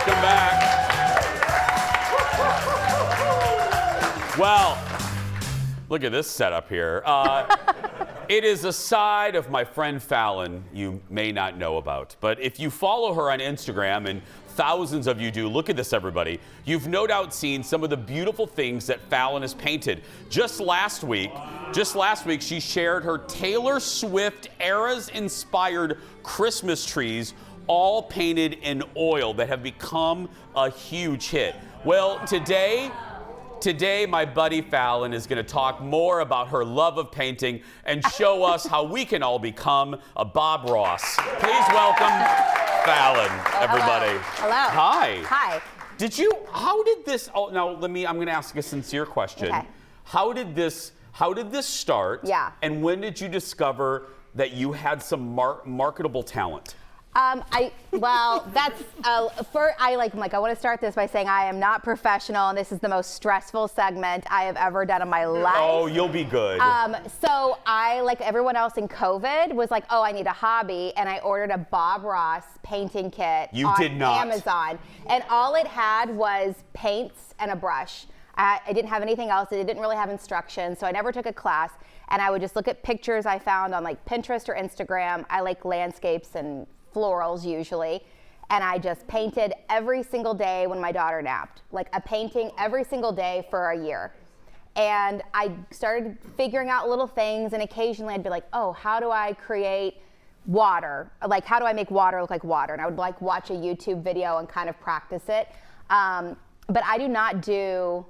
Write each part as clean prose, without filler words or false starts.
Welcome back. Well, look at this setup here. It is a side of my friend Falen you may not know about. But if you follow her on Instagram, and thousands of you do, look at this, everybody. You've no doubt seen some of the beautiful things that Falen has painted. Just last week, she shared her Taylor Swift eras-inspired Christmas trees, all painted in oil, that have become a huge hit. Well, today, my buddy Falen is going to talk more about her love of painting and show us how we can all become a Bob Ross. Please welcome Falen, everybody. Hello. Hi. Hi. How did this, I'm going to ask a sincere question. Okay. How did this start? Yeah. And when did you discover that you had some marketable talent? I want to start this by saying I am not professional, and this is the most stressful segment I have ever done in my life. Oh, you'll be good. So I, like everyone else in COVID, was like, oh, I need a hobby, and I ordered a Bob Ross painting kit on Amazon, and all it had was paints and a brush. I didn't have anything else. It didn't really have instructions, so I never took a class, and I would just look at pictures I found on like Pinterest or Instagram. I like landscapes and florals usually, and I just painted every single day when my daughter napped, like a painting every single day for a year. And I started figuring out little things, and occasionally I'd be like, oh, how do I create water? Like, how do I make water look like water? And I would like watch a YouTube video and kind of practice it. But I do not do,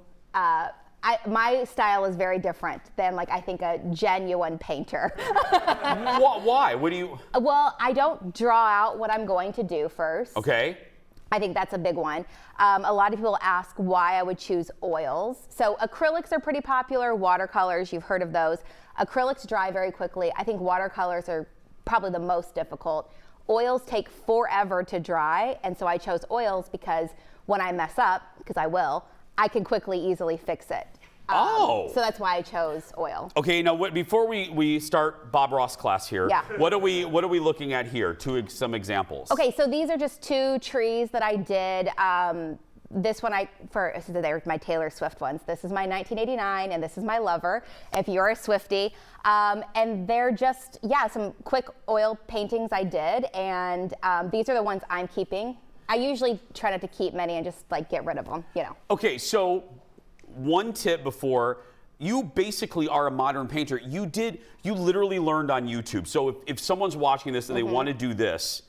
my style is very different than, like, I think a genuine painter. Why? What do you? Well, I don't draw out what I'm going to do first. Okay. I think that's a big one. A lot of people ask why I would choose oils. So acrylics are pretty popular. Watercolors, you've heard of those. Acrylics dry very quickly. I think watercolors are probably the most difficult. Oils take forever to dry, and so I chose oils because when I mess up, because I will, I can quickly, easily fix it. So that's why I chose oil. Okay, now before we start Bob Ross class here, yeah. what are we looking at here? Some examples. Okay, so these are just two trees that I did. This one they're my Taylor Swift ones. This is my 1989, and this is my Lover, if you're a Swiftie. And they're just, some quick oil paintings I did, and these are the ones I'm keeping. I usually try not to keep many and just like get rid of them, Okay, so one tip before, you basically are a modern painter. You literally learned on YouTube. So if someone's watching this and they want to do this,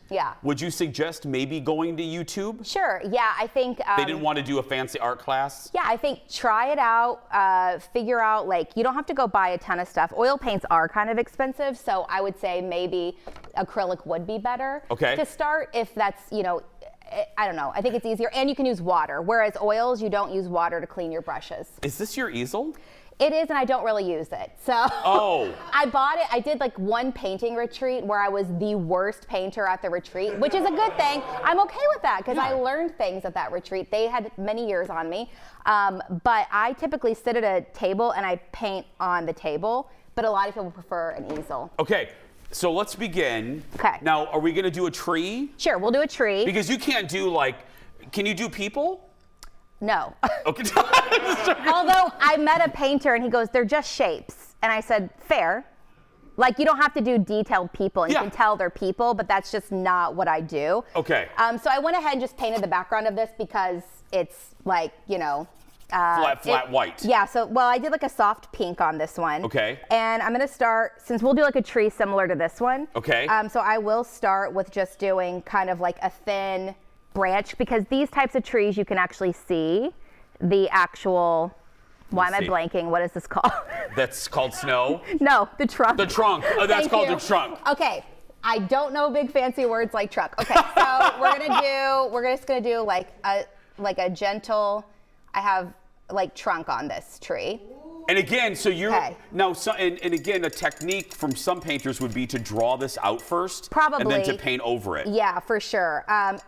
would you suggest maybe going to YouTube? Sure, yeah, I think. They didn't want to do a fancy art class? Yeah, I think try it out, figure out, like, you don't have to go buy a ton of stuff. Oil paints are kind of expensive, so I would say maybe acrylic would be better to start if that's, I don't know. I think it's easier, and you can use water, whereas oils, you don't use water to clean your brushes. Is this your easel? It is, and I don't really use it. So I bought it. I did like one painting retreat where I was the worst painter at the retreat, which is a good thing. I'm okay with that because I learned things at that retreat. They had many years on me. But I typically sit at a table and I paint on the table, but a lot of people prefer an easel. Okay. So let's begin. Okay. Now, are we going to do a tree? Sure, we'll do a tree. Because you can't do can you do people? No. Okay. Although I met a painter and he goes, they're just shapes. And I said, fair. Like, you don't have to do detailed people, and you can tell they're people, but that's just not what I do. Okay. So I went ahead and just painted the background of this because it's like, flat white. Yeah, I did like a soft pink on this one. Okay. And I'm gonna start, since we'll do like a tree similar to this one. Okay. So I will start with just doing kind of like a thin branch, because these types of trees you can actually see the actual, why am I blanking? What is this called? That's called snow? No, the trunk. The trunk. Oh, that's called the trunk. Okay. I don't know big fancy words like truck. Okay, so we're just gonna do like a gentle, I have like trunk on this tree. And again, so you're now, and again, a technique from some painters would be to draw this out first, probably, and then to paint over it. Yeah, for sure.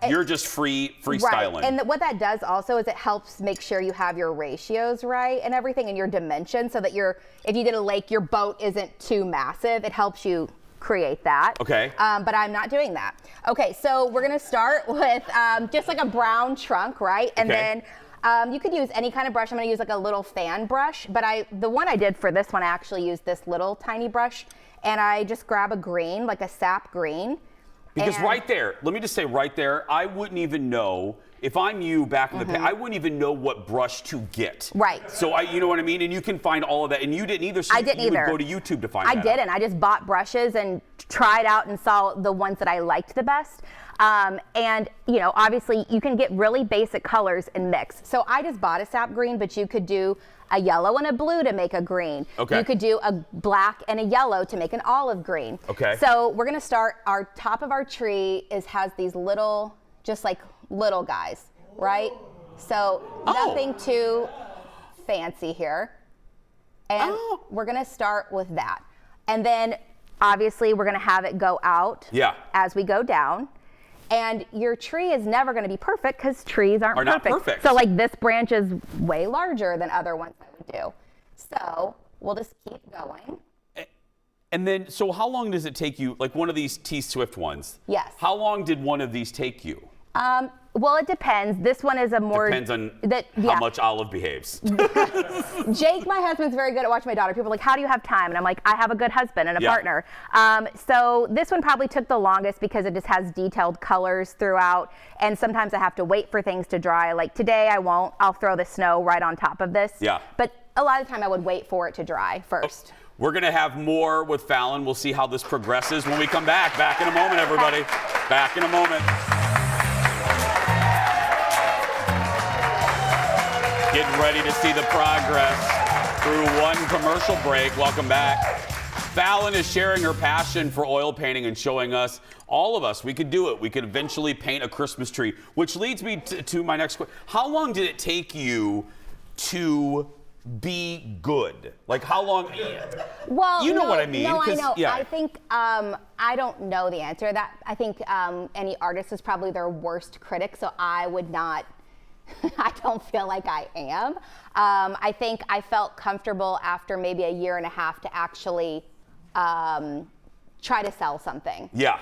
You're just freestyling. Right. And what that does also is it helps make sure you have your ratios right and everything, and your dimensions, so that if you did a lake, your boat isn't too massive. It helps you create that. Okay. But I'm not doing that. Okay, so we're gonna start with just like a brown trunk, right? And then you could use any kind of brush. I'm gonna use like a little fan brush, but the one I did for this one, I actually used this little tiny brush, and I just grab a green, like a sap green. Because right there, let me just say right there, I wouldn't even know, if I'm you back in the past, I wouldn't even know what brush to get. Right. So you know what I mean? And you can find all of that. And you didn't either, so I didn't you either. would go to YouTube to find I that didn't. out. I just bought brushes and tried out and saw the ones that I liked the best. And, you know, obviously you can get really basic colors and mix. So I just bought a sap green, but you could do a yellow and a blue to make a green. Okay. You could do a black and a yellow to make an olive green. Okay. So we're gonna start, our top of our tree has these little, just like little guys, right? So nothing too fancy here. And we're gonna start with that. And then obviously we're gonna have it go out as we go down. And your tree is never going to be perfect because trees aren't not perfect. So like this branch is way larger than other ones I would do. So we'll just keep going. And then, so how long does it take you, like one of these T-Swift ones? Yes. How long did one of these take you? Well, it depends. This one is a more... Depends on how much Olive behaves. Jake, my husband's very good at watching my daughter. People are like, how do you have time? And I'm like, I have a good husband and a partner. So this one probably took the longest because it just has detailed colors throughout. And sometimes I have to wait for things to dry. Like today I won't. I'll throw the snow right on top of this. Yeah. But a lot of the time I would wait for it to dry first. We're going to have more with Falen. We'll see how this progresses when we come back. Back in a moment, everybody. Back in a moment. Getting ready to see the progress through one commercial break. Welcome back. Falen is sharing her passion for oil painting and showing us, all of us, we could do it. We could eventually paint a Christmas tree, which leads me to my next question. How long did it take you to be good? Like how long? Well, you know what I mean. No, I know. Yeah. I think I don't know the answer to that. I think any artist is probably their worst critic, so I would not. I don't feel like I am. I think I felt comfortable after maybe a year and a half to actually try to sell something. Yeah.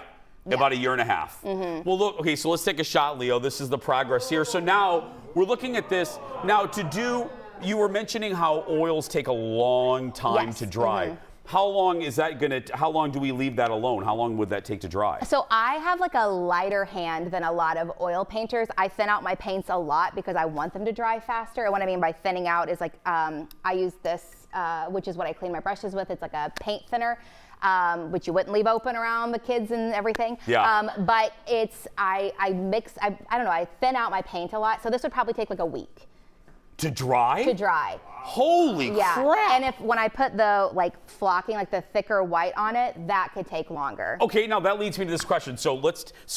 About a year and a half. Well, look, okay, so let's take a shot, Leo. This is the progress here. So now we're looking at this. Now you were mentioning how oils take a long time to dry. How long is that how long do we leave that alone? How long would that take to dry? So I have like a lighter hand than a lot of oil painters. I thin out my paints a lot because I want them to dry faster. And what I mean by thinning out is like, I use this, which is what I clean my brushes with. It's like a paint thinner, which you wouldn't leave open around the kids and everything. Yeah. But it's, I don't know, I thin out my paint a lot. So this would probably take like a week. To dry? To dry. Holy crap. And when I put the like flocking, like the thicker white on it, that could take longer. Okay, now that leads me to this question. So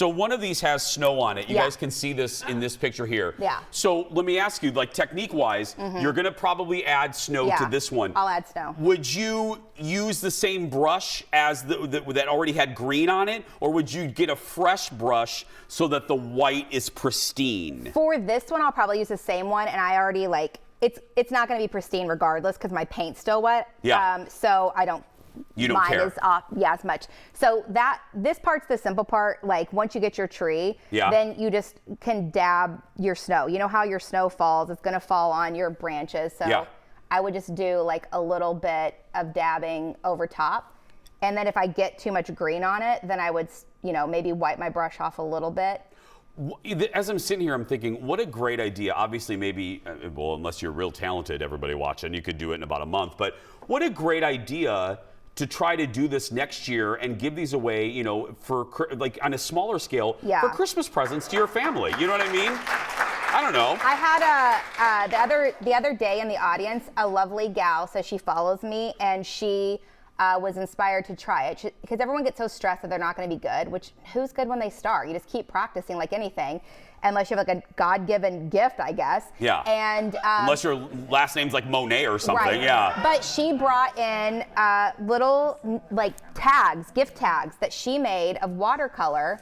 one of these has snow on it. You guys can see this in this picture here. Yeah. So let me ask you, like technique-wise, you're gonna probably add snow to this one. I'll add snow. Would you use the same brush as that already had green on it, or would you get a fresh brush so that the white is pristine? For this one, I'll probably use the same one, and I already like, it's not going to be pristine regardless because my paint's still wet. Yeah. So I don't. You don't mine care. is off, as much. So this part's the simple part. Like once you get your tree, then you just can dab your snow. You know how your snow falls? It's going to fall on your branches. So I would just do like a little bit of dabbing over top. And then if I get too much green on it, then I would, maybe wipe my brush off a little bit. As I'm sitting here, I'm thinking, what a great idea. Obviously, maybe, well, unless you're real talented, everybody watching, you could do it in about a month. But what a great idea to try to do this next year and give these away, for like on a smaller scale for Christmas presents to your family. You know what I mean? I don't know. I had the other day in the audience, a lovely gal, so she follows me, and she was inspired to try it because everyone gets so stressed that they're not going to be good, which who's good when they start? You just keep practicing like anything, unless you have like a God-given gift, I guess. Yeah. And unless your last name's like Monet or something. Right. Yeah. But she brought in little like tags, gift tags that she made of watercolor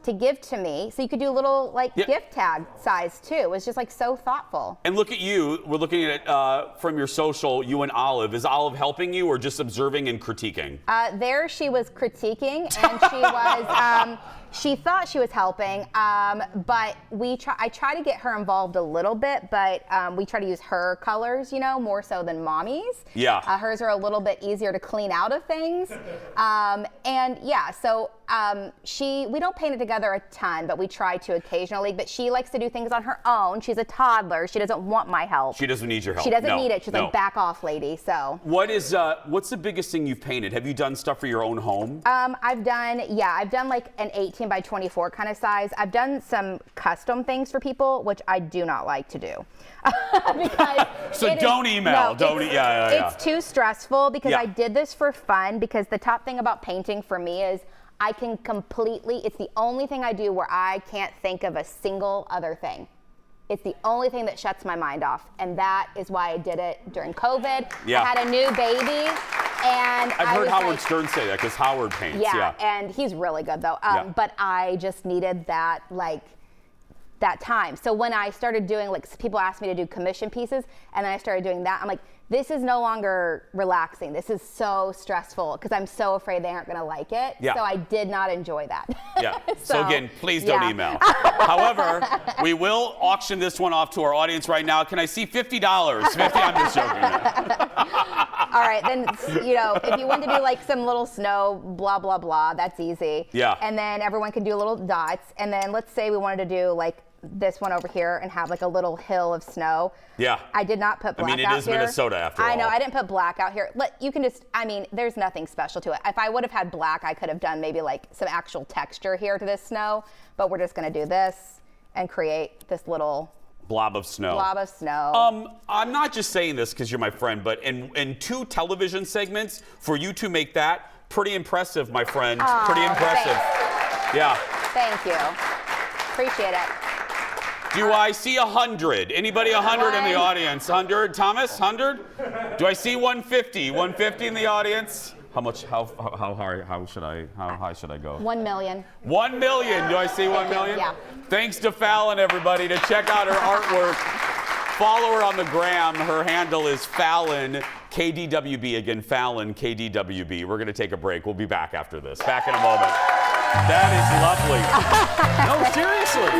to give to me. So you could do a little gift tag size too. It was just like so thoughtful. And look at you. We're looking at it from your social, you and Olive. Is Olive helping you or just observing and critiquing? There she was critiquing, and she was, she thought she was helping, but I try to get her involved a little bit, but we try to use her colors, you know, more so than mommy's. Yeah. Hers are a little bit easier to clean out of things. And yeah, so we don't paint it together a ton, but we try to occasionally, but she likes to do things on her own. She's a toddler. She doesn't want my help. She doesn't need your help. She doesn't need it. She's like, back off, lady, so. What's the biggest thing you've painted? Have you done stuff for your own home? I've done like an 18 by 24 kind of size. I've done some custom things for people, which I do not like to do. Because so don't email. It's too stressful because I did this for fun, because the top thing about painting for me is I can it's the only thing I do where I can't think of a single other thing. It's the only thing that shuts my mind off. And that is why I did it during COVID. Yeah. I had a new baby. And I've heard Howard Stern say that because Howard paints. Yeah, and he's really good though. But I just needed that that time. So when I started doing, people asked me to do commission pieces, and then I started doing that, I'm like, this is no longer relaxing. This is so stressful because I'm so afraid they aren't going to like it. Yeah. So I did not enjoy that. Yeah. So again, please don't email. However, we will auction this one off to our audience right now. Can I see $50? $50, I'm just joking. All right, then, if you want to do some little snow, blah, blah, blah, that's easy. Yeah. And then everyone can do little dots. And then let's say we wanted to do this one over here and have a little hill of snow. Yeah. I did not put black out here. I mean, it is Minnesota after all. I know, I didn't put black out here. You can just, there's nothing special to it. If I would have had black, I could have done maybe some actual texture here to this snow, but we're just gonna do this and create this little blob of snow. I'm not just saying this because you're my friend, but in 2 television segments, for you to make that, pretty impressive, my friend. Pretty impressive. Thanks. Yeah. Thank you. Appreciate it. Do I see 100? Anybody 100 in the audience? 100? Thomas, 100? Do I see 150? 150 in the audience? How much? How high should I go? 1 million. 1 million. Do I see 1 million? Yeah. Thanks to Falen, everybody. To check out her artwork, follow her on the gram. Her handle is Falen KDWB. Again, Falen KDWB. We're going to take a break. We'll be back after this. Back in a moment. That is lovely. No, seriously.